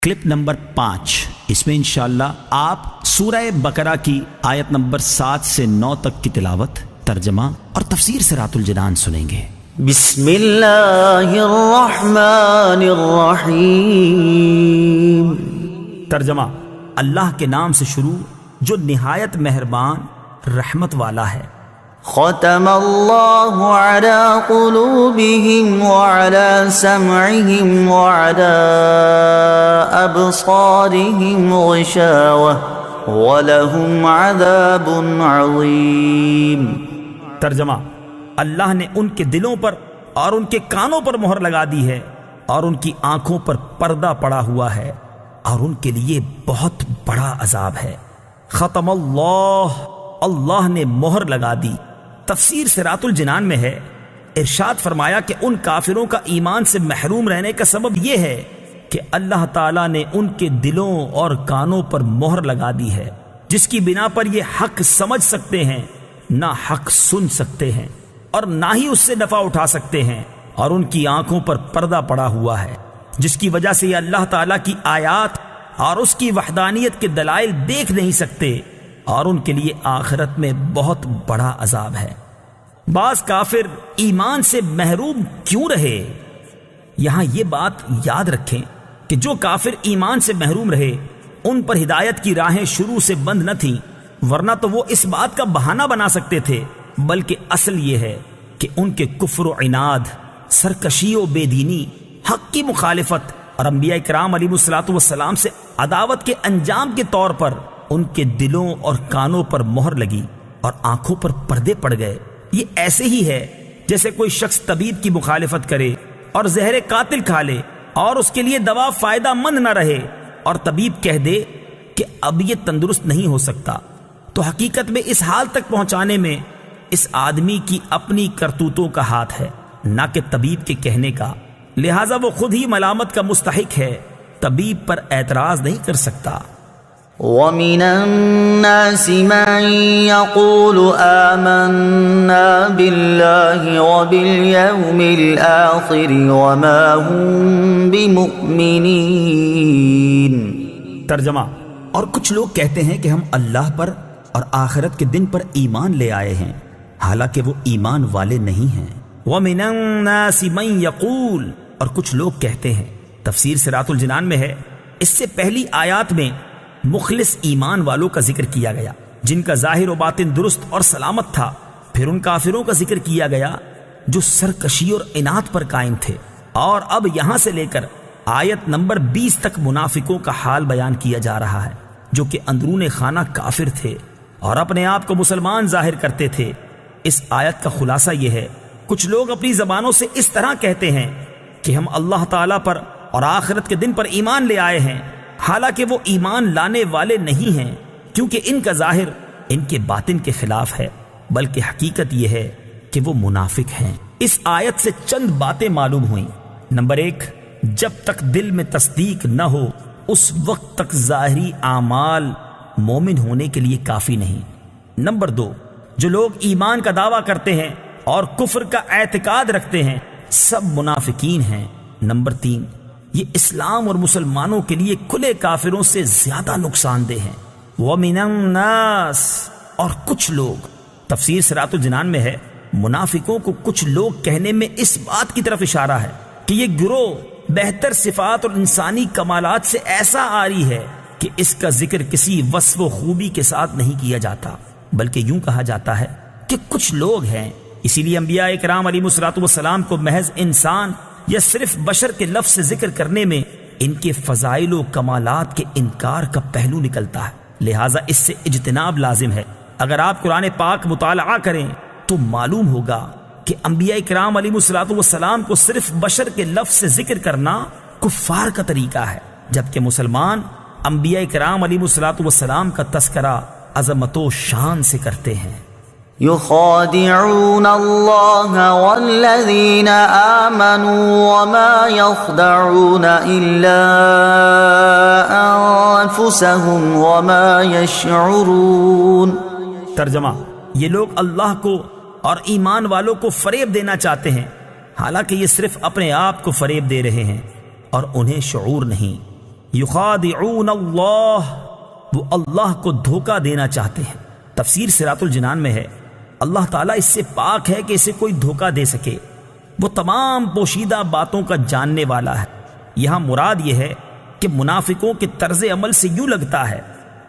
Clip number 5، اس میں انشاءاللہ آپ سورہ بقرہ کی آیت نمبر 7 سے 9 تک کی تلاوت، ترجمہ اور تفسیر صراط الجنان سنیں گے۔ بسم اللہ الرحمن الرحیم۔ ترجمہ: اللہ کے نام سے شروع جو نہایت مہربان رحمت والا ہے۔ ختم اللہ علی قلوبہم وعلی سمعہم وعلی ابصارہم غشاوہ ولہم عذاب عظیم۔ ترجمہ: اللہ نے ان کے دلوں پر اور ان کے کانوں پر مہر لگا دی ہے، اور ان کی آنکھوں پر پردہ پڑا ہوا ہے، اور ان کے لیے بہت بڑا عذاب ہے۔ ختم اللہ نے مہر لگا دی۔ تفسیر صراط الجنان میں ہے، ارشاد فرمایا کہ ان کافروں کا ایمان سے محروم رہنے کا سبب یہ ہے کہ اللہ تعالیٰ نے ان کے دلوں اور کانوں پر مہر لگا دی ہے، جس کی بنا پر یہ حق سمجھ سکتے ہیں، نہ حق سن سکتے ہیں، اور نہ ہی اس سے نفع اٹھا سکتے ہیں، اور ان کی آنکھوں پر پردہ پڑا ہوا ہے، جس کی وجہ سے یہ اللہ تعالیٰ کی آیات اور اس کی وحدانیت کے دلائل دیکھ نہیں سکتے، اور ان کے لیے آخرت میں بہت بڑا عذاب ہے۔ بعض کافر ایمان سے محروم کیوں رہے؟ یہاں یہ بات یاد رکھیں کہ جو کافر ایمان سے محروم رہے ان پر ہدایت کی راہیں شروع سے بند نہ تھیں، ورنہ تو وہ اس بات کا بہانہ بنا سکتے تھے، بلکہ اصل یہ ہے کہ ان کے کفر و عناد، سرکشی و بے دینی، حق کی مخالفت اور انبیاء کرام علیہ الصلوۃ والسلام سے عداوت کے انجام کے طور پر ان کے دلوں اور کانوں پر مہر لگی اور آنکھوں پر پردے پڑ گئے۔ یہ ایسے ہی ہے جیسے کوئی شخص طبیب کی مخالفت کرے اور زہر قاتل کھا لے اور اس کے لیے دوا فائدہ مند نہ رہے، اور طبیب کہہ دے کہ اب یہ تندرست نہیں ہو سکتا، تو حقیقت میں اس حال تک پہنچانے میں اس آدمی کی اپنی کرتوتوں کا ہاتھ ہے، نہ کہ طبیب کے کہنے کا، لہٰذا وہ خود ہی ملامت کا مستحق ہے، طبیب پر اعتراض نہیں کر سکتا۔ وَمِنَ النَّاسِ مَن يَقُولُ آمَنَّا بِاللَّهِ وَبِالْيَوْمِ الْآخِرِ وَمَا هُم بِمُؤْمِنِينَ۔ ترجمہ: اور کچھ لوگ کہتے ہیں کہ ہم اللہ پر اور آخرت کے دن پر ایمان لے آئے ہیں، حالانکہ وہ ایمان والے نہیں ہیں۔ وَمِنَ النَّاسِ مَن يَقُولُ، اور کچھ لوگ کہتے ہیں۔ تفسیر صراط الجنان میں ہے، اس سے پہلی آیات میں مخلص ایمان والوں کا ذکر کیا گیا جن کا ظاہر و باطن درست اور سلامت تھا، پھر ان کافروں کا ذکر کیا گیا جو سرکشی اور عناد پر قائم تھے، اور اب یہاں سے لے کر آیت نمبر 20 تک منافقوں کا حال بیان کیا جا رہا ہے، جو کہ اندرون خانہ کافر تھے اور اپنے آپ کو مسلمان ظاہر کرتے تھے۔ اس آیت کا خلاصہ یہ ہے، کچھ لوگ اپنی زبانوں سے اس طرح کہتے ہیں کہ ہم اللہ تعالیٰ پر اور آخرت کے دن پر ایمان لے آئے ہیں، حالانکہ وہ ایمان لانے والے نہیں ہیں، کیونکہ ان کا ظاہر ان کے باطن کے خلاف ہے، بلکہ حقیقت یہ ہے کہ وہ منافق ہیں۔ اس آیت سے چند باتیں معلوم ہوئیں۔ نمبر 1، جب تک دل میں تصدیق نہ ہو اس وقت تک ظاہری اعمال مومن ہونے کے لیے کافی نہیں۔ نمبر 2، جو لوگ ایمان کا دعویٰ کرتے ہیں اور کفر کا اعتقاد رکھتے ہیں سب منافقین ہیں۔ نمبر 3، یہ اسلام اور مسلمانوں کے لیے کھلے کافروں سے زیادہ نقصان دہ ہیں۔ وَمِنَ النَّاسِ، اور کچھ لوگ، تفسیر صراط الجنان میں ہے، منافقوں کو کچھ لوگ کہنے میں اس بات کی طرف اشارہ ہے کہ یہ گروہ بہتر صفات اور انسانی کمالات سے ایسا عاری ہے کہ اس کا ذکر کسی وصف و خوبی کے ساتھ نہیں کیا جاتا، بلکہ یوں کہا جاتا ہے کہ کچھ لوگ ہیں۔ اسی لیے انبیاء کرام علیہ الصلوۃ والسلام کو محض انسان یا صرف بشر کے لفظ سے ذکر کرنے میں ان کے فضائل و کمالات کے انکار کا پہلو نکلتا ہے، لہٰذا اس سے اجتناب لازم ہے۔ اگر آپ قرآن پاک مطالعہ کریں تو معلوم ہوگا کہ انبیاء کرام علیہ الصلوۃ والسلام کو صرف بشر کے لفظ سے ذکر کرنا کفار کا طریقہ ہے، جبکہ مسلمان انبیاء کرام علیہ الصلوۃ والسلام کا تذکرہ عظمت و شان سے کرتے ہیں۔ يخادعون الله والذين آمنوا وما يخدعون إلا أنفسهم وما يشعرون۔ ترجمہ: یہ لوگ اللہ کو اور ایمان والوں کو فریب دینا چاہتے ہیں، حالانکہ یہ صرف اپنے آپ کو فریب دے رہے ہیں اور انہیں شعور نہیں۔ یخادعون اللہ، وہ اللہ کو دھوکہ دینا چاہتے ہیں۔ تفسیر صراط الجنان میں ہے اللہ تعالیٰ اس سے پاک ہے کہ اسے کوئی دھوکہ دے سکے، وہ تمام پوشیدہ باتوں کا جاننے والا ہے۔ یہاں مراد یہ ہے کہ منافقوں کے طرز عمل سے یوں لگتا ہے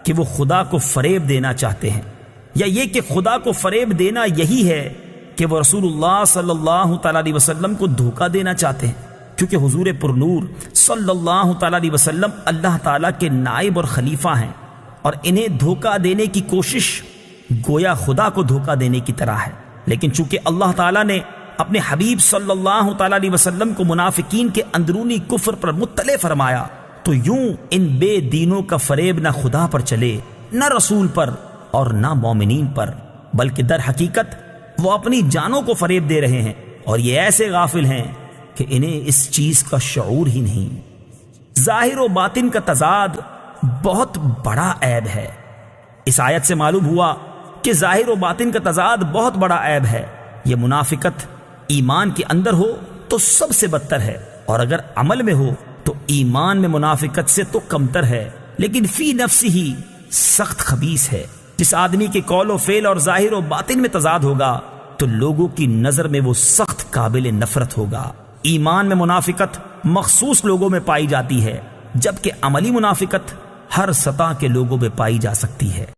کہ وہ خدا کو فریب دینا چاہتے ہیں، یا یہ کہ خدا کو فریب دینا یہی ہے کہ وہ رسول اللہ صلی اللہ تعالیٰ علیہ وسلم کو دھوکہ دینا چاہتے ہیں، کیونکہ حضور پرنور صلی اللہ تعالیٰ علیہ وسلم اللہ تعالیٰ کے نائب اور خلیفہ ہیں، اور انہیں دھوکہ دینے کی کوشش گویا خدا کو دھوکہ دینے کی طرح ہے۔ لیکن چونکہ اللہ تعالیٰ نے اپنے حبیب صلی اللہ تعالیٰ علیہ وسلم کو منافقین کے اندرونی کفر پر مطلع فرمایا، تو یوں ان بے دینوں کا فریب نہ خدا پر چلے، نہ رسول پر، اور نہ مومنین پر، بلکہ در حقیقت وہ اپنی جانوں کو فریب دے رہے ہیں، اور یہ ایسے غافل ہیں کہ انہیں اس چیز کا شعور ہی نہیں۔ ظاہر و باطن کا تضاد بہت بڑا عیب ہے۔ اس آیت سے معلوم ہوا کہ ظاہر و باطن کا تضاد بہت بڑا عیب ہے۔ یہ منافقت ایمان کے اندر ہو تو سب سے بدتر ہے، اور اگر عمل میں ہو تو ایمان میں منافقت سے تو کمتر ہے، لیکن فی نفس ہی سخت خبیث ہے۔ جس آدمی کے قول و فعل اور ظاہر و باطن میں تضاد ہوگا تو لوگوں کی نظر میں وہ سخت قابل نفرت ہوگا۔ ایمان میں منافقت مخصوص لوگوں میں پائی جاتی ہے، جبکہ عملی منافقت ہر سطح کے لوگوں میں پائی جا سکتی ہے۔